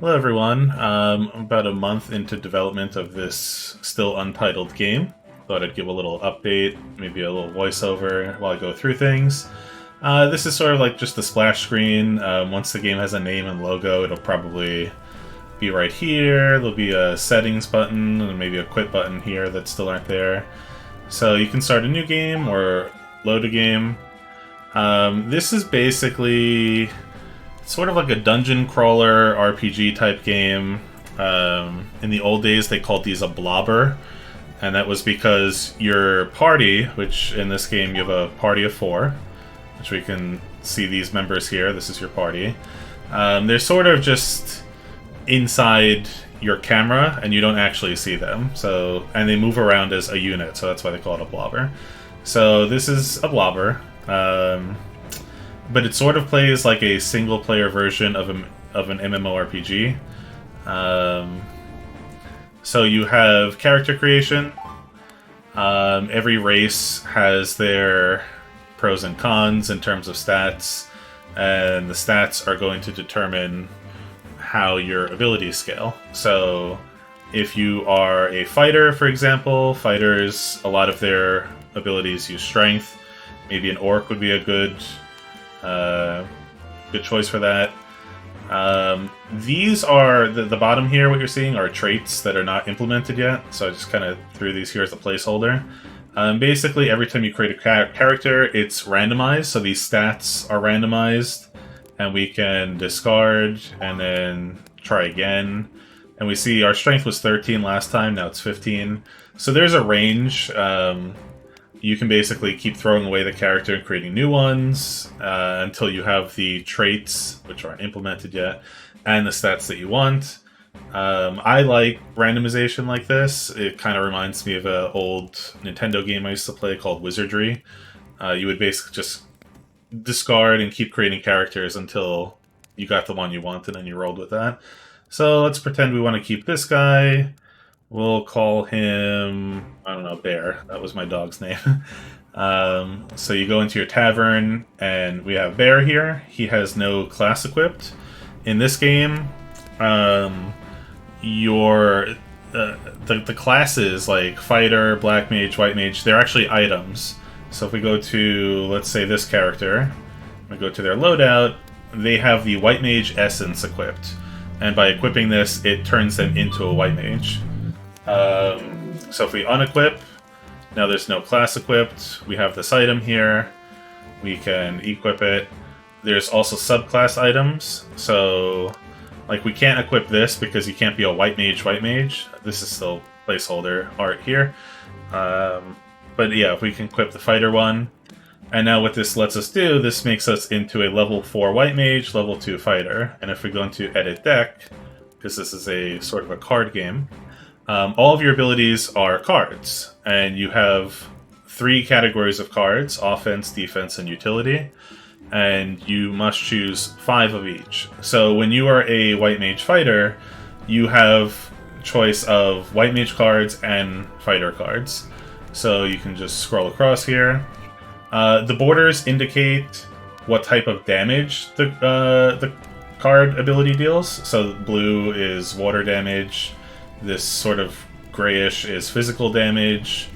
Hello everyone, I'm about a month into development of this still untitled game. Thought I'd give a little update, maybe a little voiceover while I go through things. This is sort of like just the splash screen. Once the game has a name and logo, it'll probably be right here. There'll be a settings button and maybe a quit button here that still aren't there. So you can start a new game or load a game. This is basically sort of like a dungeon crawler RPG type game. In the old days, they called these a blobber, and that was because your party, which in this game you have a party of 4, which we can see these members here. This is your party. They're sort of just inside your camera, and you don't actually see them. So, and they move around as a unit, so that's why they call it a blobber. So this is a blobber. But it sort of plays like a single-player version of an MMORPG. So you have character creation. Every race has their pros and cons in terms of stats, and the stats are going to determine how your abilities scale. So if you are a fighter, for example, fighters, a lot of their abilities use strength. Maybe an orc would be a good choice for that. These are, the bottom here, what you're seeing, are traits that are not implemented yet, so I just kind of threw these here as a placeholder. Basically, every time you create a character, it's randomized, so these stats are randomized, and we can discard, and then try again. And we see our strength was 13 last time, now it's 15. So there's a range. You can basically keep throwing away the character and creating new ones until you have the traits, which aren't implemented yet, and the stats that you want. I like randomization like this. It kind of reminds me of an old Nintendo game I used to play called Wizardry. You would basically just discard and keep creating characters until you got the one you want, and then you rolled with that. So let's pretend we want to keep this guy. We'll call him, I don't know, Bear. That was my dog's name. So you go into your tavern, and we have Bear here. He has no class equipped. In this game, the classes like Fighter, Black Mage, White Mage, they're actually items. So if we go to, let's say, this character, we go to their loadout, they have the White Mage Essence equipped. And by equipping this, it turns them into a White Mage. So if we unequip, now there's no class equipped, we have this item here, we can equip it. There's also subclass items, so like we can't equip this because you can't be a white mage. This is still placeholder art here. But yeah, if we can equip the fighter one, and now what this lets us do, this makes us into a level 4 white mage, level 2 fighter. And if we go into edit deck, because this is a sort of a card game, all of your abilities are cards, and you have 3 categories of cards: offense, defense, and utility, and you must choose 5 of each. So when you are a white mage fighter, you have choice of white mage cards and fighter cards. So you can just scroll across here. The borders indicate what type of damage the card ability deals. So blue is water damage. This sort of grayish is physical damage.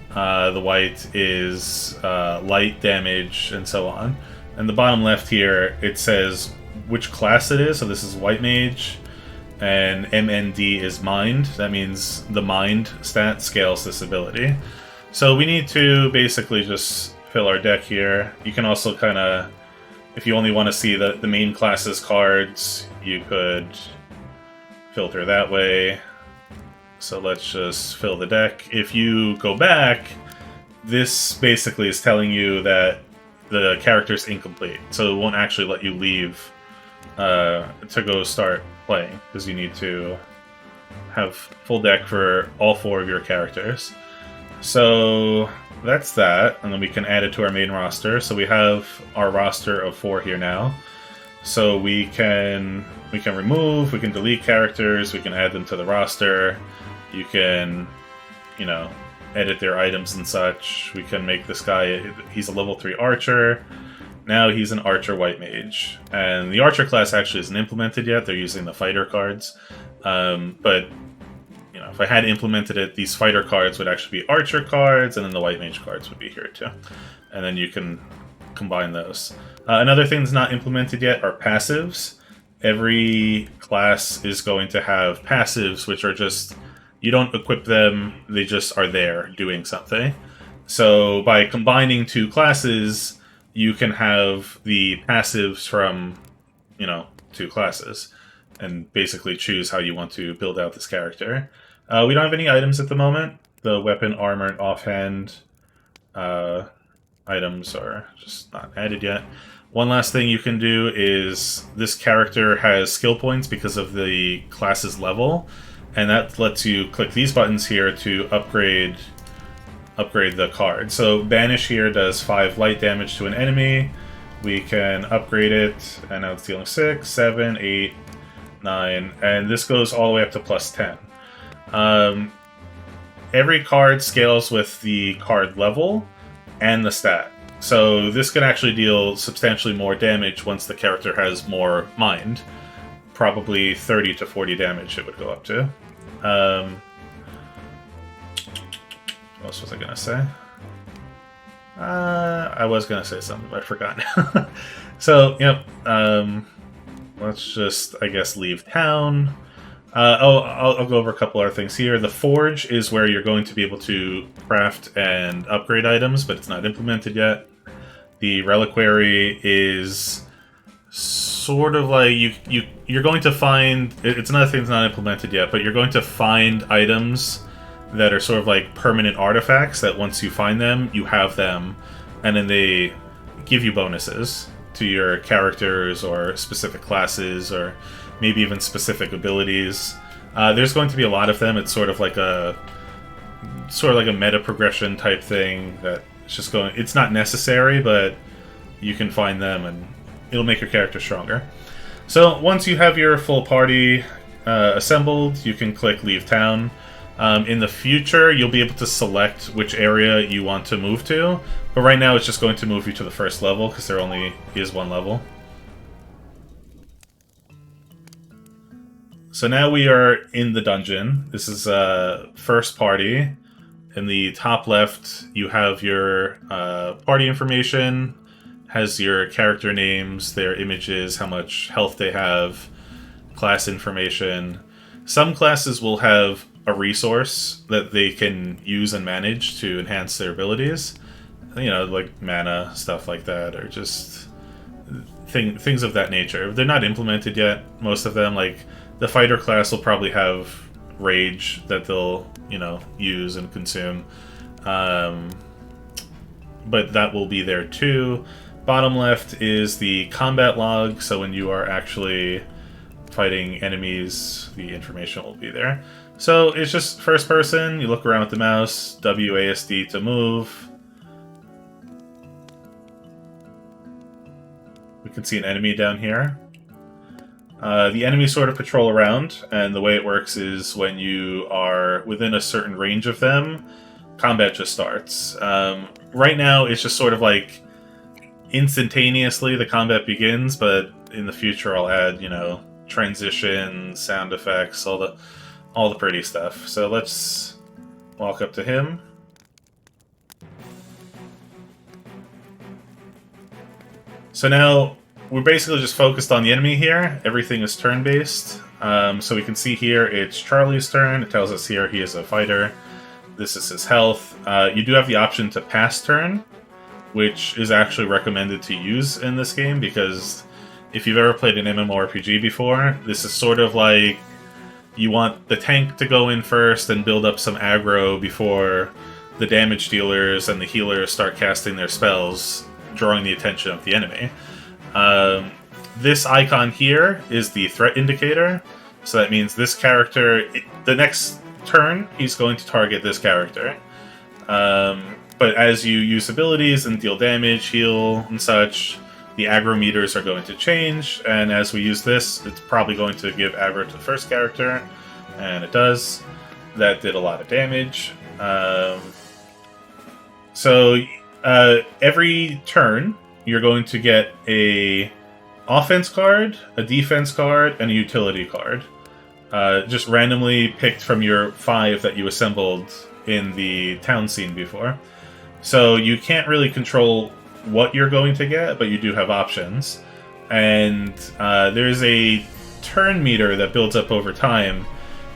The white is light damage, and so on. And the bottom left here, it says which class it is. So this is white mage, and MND is mind. That means the mind stat scales this ability. So we need to basically just fill our deck here. You can also kind of, if you only want to see the main class's cards, you could filter that way. So let's just fill the deck. If you go back, this basically is telling you that the character's incomplete. So it won't actually let you leave to go start playing, because you need to have full deck for all 4 of your characters. So that's that, and then we can add it to our main roster. So we have our roster of 4 here now. So we can remove, we can delete characters, we can add them to the roster. You can, edit their items and such. We can make this guy, he's a level 3 archer. Now he's an Archer White Mage. And the Archer class actually isn't implemented yet. They're using the fighter cards. But you know, if I had implemented it, these fighter cards would actually be Archer cards, and then the White Mage cards would be here too. And then you can combine those. Another thing that's not implemented yet are passives. Every class is going to have passives, which are just, you don't equip them, they just are there doing something. So by combining two classes, you can have the passives from, you know, two classes, and basically choose how you want to build out this character. We don't have any items at the moment. The weapon, armor, and offhand items are just not added yet. One last thing you can do is this character has skill points because of the class's level, and that lets you click these buttons here to upgrade the card. So Banish here does 5 light damage to an enemy. We can upgrade it, and now it's dealing 6, 7, 8, 9, and this goes all the way up to +10. Every card scales with the card level and the stat. So this can actually deal substantially more damage once the character has more mind. Probably 30 to 40 damage it would go up to. What else was I going to say? I was going to say something, but I forgot. So, yep. Let's just, I guess, leave town. I'll go over a couple other things here. The Forge is where you're going to be able to craft and upgrade items, but it's not implemented yet. The Reliquary is sort of like you're going to find, it's another thing that's not implemented yet, but you're going to find items that are sort of like permanent artifacts that once you find them, you have them, and then they give you bonuses to your characters or specific classes or maybe even specific abilities. There's going to be a lot of them. It's sort of like a meta progression type thing that it's just going. It's not necessary, but you can find them and it'll make your character stronger. So once you have your full party assembled, you can click Leave Town. In the future, you'll be able to select which area you want to move to, but right now it's just going to move you to the first level because there only is one level. So now we are in the dungeon. This is first party. In the top left, you have your party information, has your character names, their images, how much health they have, class information. Some classes will have a resource that they can use and manage to enhance their abilities. You know, like mana, stuff like that, or just things of that nature. They're not implemented yet, most of them. Like, the fighter class will probably have rage that they'll, you know, use and consume. But that will be there too. Bottom left is the combat log, so when you are actually fighting enemies, the information will be there. So it's just first person, you look around with the mouse, WASD to move. We can see an enemy down here. The enemies sort of patrol around, and the way it works is when you are within a certain range of them, combat just starts. Right now, it's just sort of like instantaneously the combat begins, but in the future I'll add, you know, transition, sound effects, all the pretty stuff. So let's walk up to him. So now we're basically just focused on the enemy here. Everything is turn-based. So we can see here it's Charlie's turn. It tells us here he is a fighter. This is his health. You do have the option to pass turn, which is actually recommended to use in this game, because if you've ever played an MMORPG before, this is sort of like you want the tank to go in first and build up some aggro before the damage dealers and the healers start casting their spells, drawing the attention of the enemy. This icon here is the threat indicator, so that means this character, the next turn, he's going to target this character. But as you use abilities and deal damage, heal, and such, the aggro meters are going to change, and as we use this, it's probably going to give aggro to the first character, and it does. That did a lot of damage. So every turn, you're going to get a offense card, a defense card, and a utility card. Just randomly picked from your 5 that you assembled in the town scene before. So you can't really control what you're going to get, but you do have options. And there's a turn meter that builds up over time.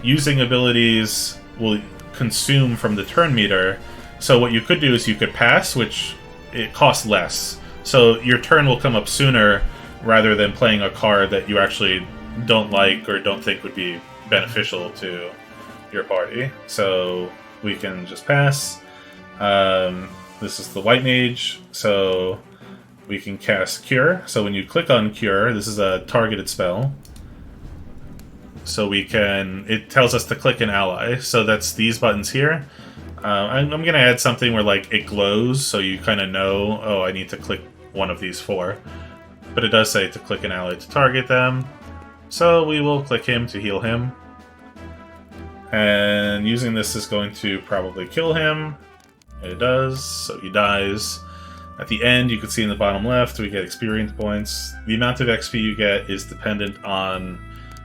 Using abilities will consume from the turn meter. So what you could do is you could pass, which it costs less. So your turn will come up sooner rather than playing a card that you actually don't like or don't think would be beneficial to your party. So we can just pass. This is the White Mage, so we can cast Cure. So when you click on Cure, this is a targeted spell. So we can... It tells us to click an ally. So that's these buttons here. I'm going to add something where like it glows, so you kind of know, oh, I need to click one of these 4. But it does say to click an ally to target them. So we will click him to heal him. And using this is going to probably kill him. It does, so he dies. At the end, you can see in the bottom left, we get experience points. The amount of XP you get is dependent on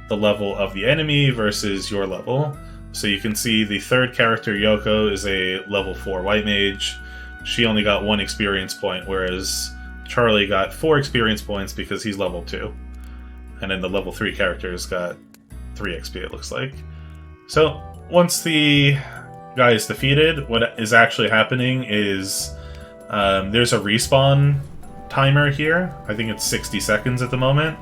the level of the enemy versus your level. So you can see the third character, Yoko, is a level 4 White Mage. She only got 1 experience point, whereas Charlie got 4 experience points because he's level 2. And then the level 3 characters got 3 XP, it looks like. So, once the guy is defeated, what is actually happening is there's a respawn timer here. I think it's 60 seconds at the moment.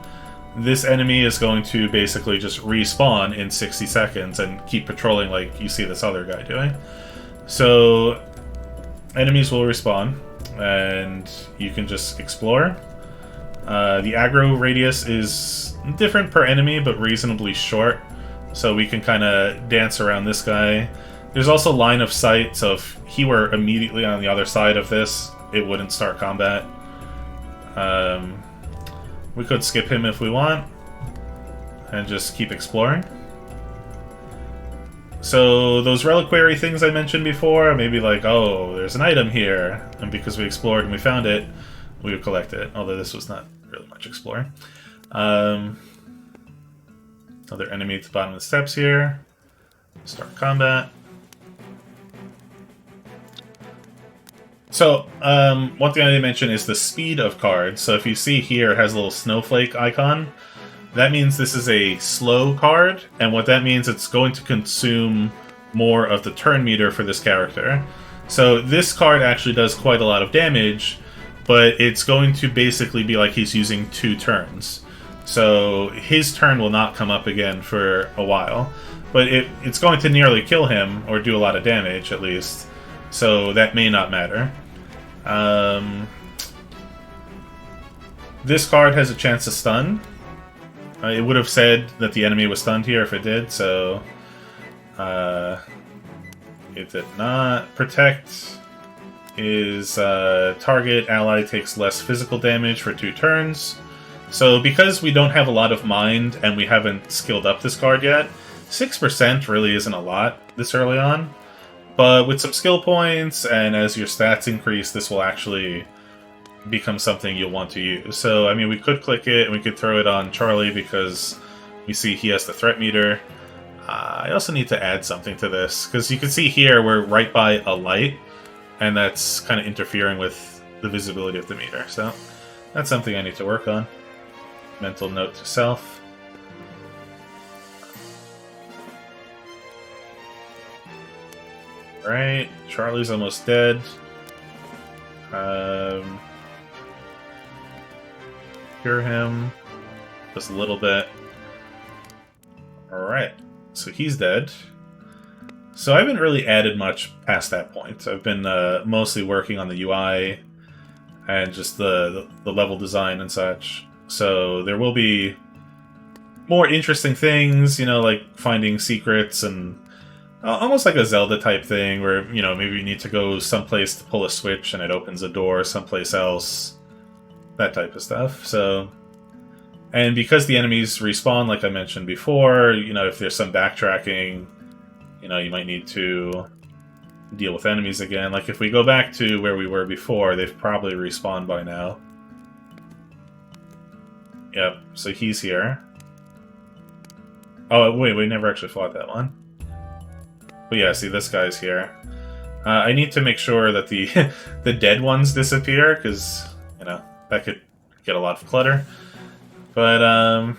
This enemy is going to basically just respawn in 60 seconds and keep patrolling like you see this other guy doing. So, enemies will respawn, and you can just explore. The aggro radius is different per enemy, but reasonably short. So we can kind of dance around this guy. There's also line of sight, so if he were immediately on the other side of this, it wouldn't start combat. We could skip him if we want, and just keep exploring. So those reliquary things I mentioned before, maybe like, oh, there's an item here, and because we explored and we found it, we would collect it, although this was not really much exploring. Another enemy at the bottom of the steps here. Start combat. So, one thing I didn't mention is the speed of cards. So if you see here, it has a little snowflake icon. That means this is a slow card, and what that means, it's going to consume more of the turn meter for this character. So this card actually does quite a lot of damage, but it's going to basically be like he's using 2 turns. So his turn will not come up again for a while. But it's going to nearly kill him, or do a lot of damage at least. So that may not matter. This card has a chance to stun. It would have said that the enemy was stunned here if it did, so... it did not. Protect is target ally takes less physical damage for 2 turns. So because we don't have a lot of mind and we haven't skilled up this card yet, 6% really isn't a lot this early on. But with some skill points and as your stats increase, this will actually become something you'll want to use. So, I mean, we could click it and we could throw it on Charlie because we see he has the threat meter. I also need to add something to this because you can see here we're right by a light and that's kind of interfering with the visibility of the meter. So that's something I need to work on. Mental note to self. Alright, Charlie's almost dead. Cure him. Just a little bit. Alright, so he's dead. So I haven't really added much past that point. I've been mostly working on the UI and just the level design and such. So there will be more interesting things, you know, like finding secrets and almost like a Zelda type thing where, you know, maybe you need to go someplace to pull a switch and it opens a door someplace else. That type of stuff. So, and because the enemies respawn, like I mentioned before, you know, if there's some backtracking, you know, you might need to deal with enemies again. Like if we go back to where we were before, they've probably respawned by now. Yep, so he's here. Oh, wait, we never actually fought that one. But yeah, see, this guy's here. I need to make sure that the the dead ones disappear, because, you know, that could get a lot of clutter. But, I'm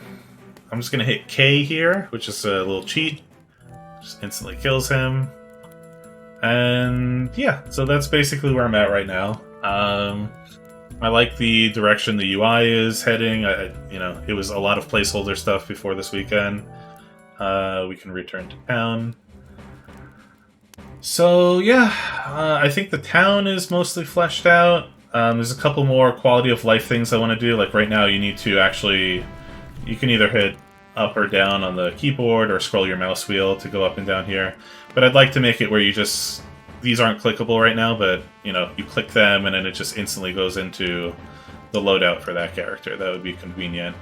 just going to hit K here, which is a little cheat. Just instantly kills him. And, yeah, so that's basically where I'm at right now. I like the direction the UI is heading. You know, it was a lot of placeholder stuff before this weekend. We can return to town. So, yeah, I think the town is mostly fleshed out. There's a couple more quality of life things I want to do. Like, right now, you need to actually... You can either hit up or down on the keyboard or scroll your mouse wheel to go up and down here. But I'd like to make it where you just... These aren't clickable right now, but, you know, you click them and then it just instantly goes into the loadout for that character. That would be convenient.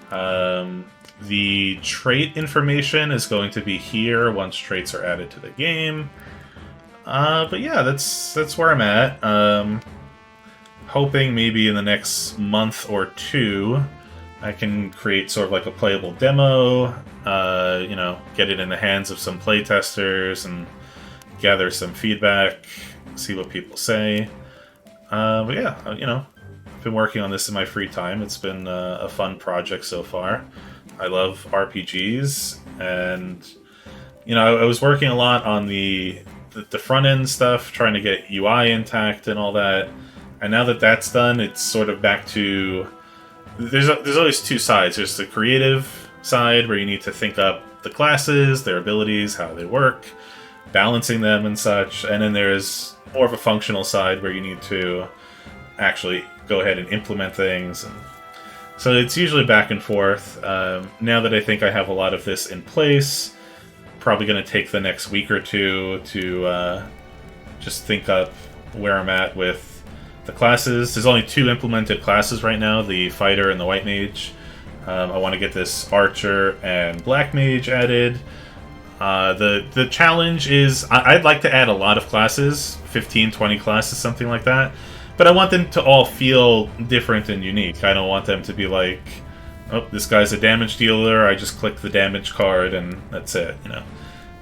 The trait information is going to be here once traits are added to the game. But yeah, that's where I'm at. Hoping maybe in the next month or two I can create sort of like a playable demo, you know, get it in the hands of some playtesters and gather some feedback, see what people say. But yeah, you know, I've been working on this in my free time. It's been a fun project so far. I love RPGs, and, you know, I was working a lot on the front-end stuff, trying to get UI intact and all that. And now that that's done, it's sort of back to... There's always two sides. There's the creative side, where you need to think up the classes, their abilities, how they work, balancing them and such. And then there's more of a functional side, where you need to actually go ahead and implement things. And so it's usually back and forth. Now that I think I have a lot of this in place, probably going to take the next week or two to just think up where I'm at with the classes. There's only 2 implemented classes right now, the Fighter and the White Mage. I want to get this Archer and Black Mage added. The challenge is, I'd like to add a lot of classes, 15, 20 classes, something like that. But I want them to all feel different and unique. I don't want them to be like, oh, this guy's a damage dealer, I just click the damage card and that's it, you know.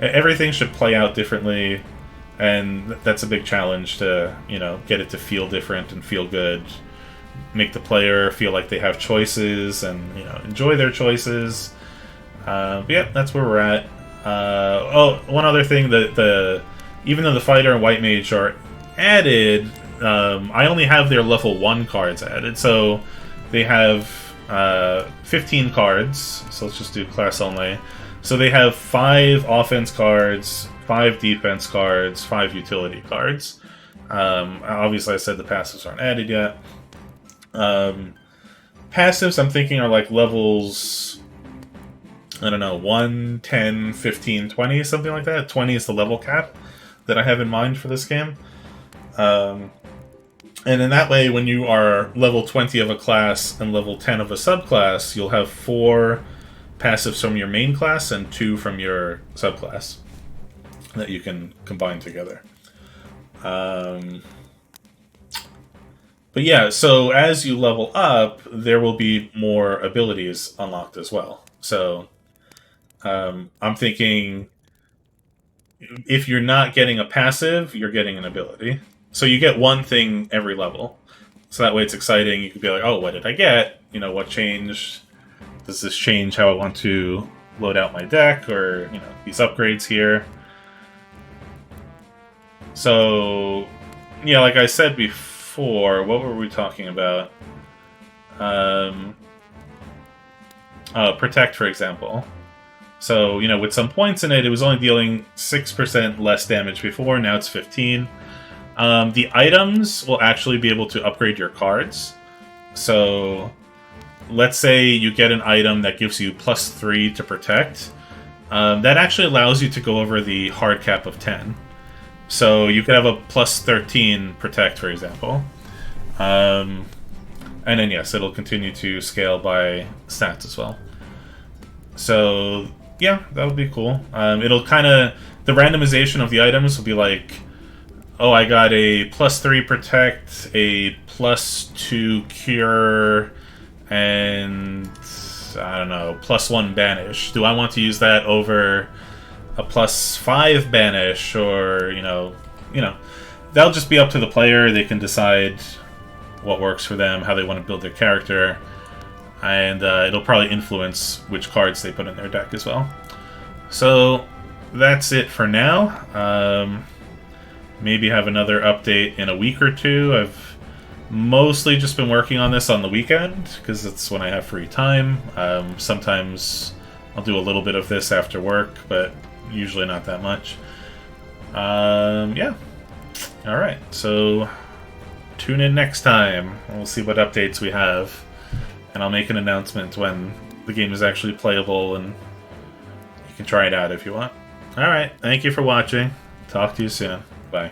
Everything should play out differently, and that's a big challenge to, you know, get it to feel different and feel good. Make the player feel like they have choices and, you know, enjoy their choices. But yeah, that's where we're at. Oh, one other thing, even though the Fighter and White Mage are added, I only have their level 1 cards added, so they have 15 cards, so let's just do class only. So they have 5 offense cards, 5 defense cards, 5 utility cards. Obviously I said the passives aren't added yet. Passives I'm thinking are like levels, I don't know, 1, 10, 15, 20, something like that. 20 is the level cap that I have in mind for this game. And in that way, when you are level 20 of a class and level 10 of a subclass, you'll have 4 passives from your main class and 2 from your subclass that you can combine together. But yeah, so as you level up, there will be more abilities unlocked as well. So I'm thinking, if you're not getting a passive, you're getting an ability. So you get one thing every level. So that way it's exciting. You can be like, oh, what did I get? You know, what changed? Does this change how I want to load out my deck? Or, you know, these upgrades here. So, yeah, like I said before, what were we talking about? Protect, for example. So, you know, with some points in it, it was only dealing 6% less damage before, now it's 15. The items will actually be able to upgrade your cards. So, let's say you get an item that gives you +3 to protect. That actually allows you to go over the hard cap of 10. So you could have a +13 protect, for example. And then, yes, it'll continue to scale by stats as well. So, yeah, that would be cool. It'll kind of... The randomization of the items will be like, oh, I got a +3 protect, a +2 cure, and I don't know, +1 banish. Do I want to use that over a +5 banish, or that'll just be up to the player. They can decide what works for them, how they want to build their character, and it'll probably influence which cards they put in their deck as well. So that's it for now. Maybe have another update in a week or two. I've mostly just been working on this on the weekend because it's when I have free time. Sometimes I'll do a little bit of this after work, but usually not that much. Yeah. Alright, so tune in next time. We'll see what updates we have. And I'll make an announcement when the game is actually playable, and you can try it out if you want. Alright, thank you for watching. Talk to you soon. Bye.